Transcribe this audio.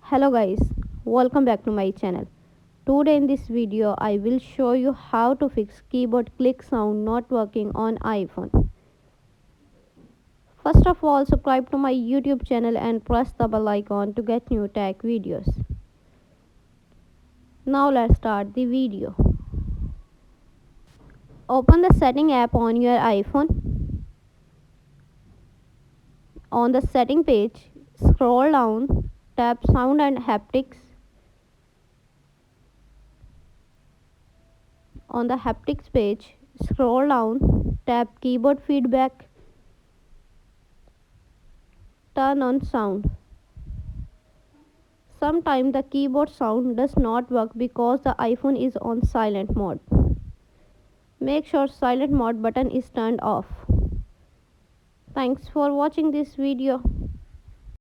Hello guys, welcome back to my channel. Today in this video I will show you how to fix keyboard click sound not working on iPhone. First of all, subscribe to my YouTube channel and press the bell icon to get new tech videos. Now let's start the video. Open the setting app on your iPhone. On the setting page, scroll down, tap sound and haptics. On the haptics page, scroll down, tap keyboard feedback, turn on sound. Sometimes the keyboard sound does not work because the iPhone is on silent mode. Make sure silent mode button is turned off. Thanks for watching this video.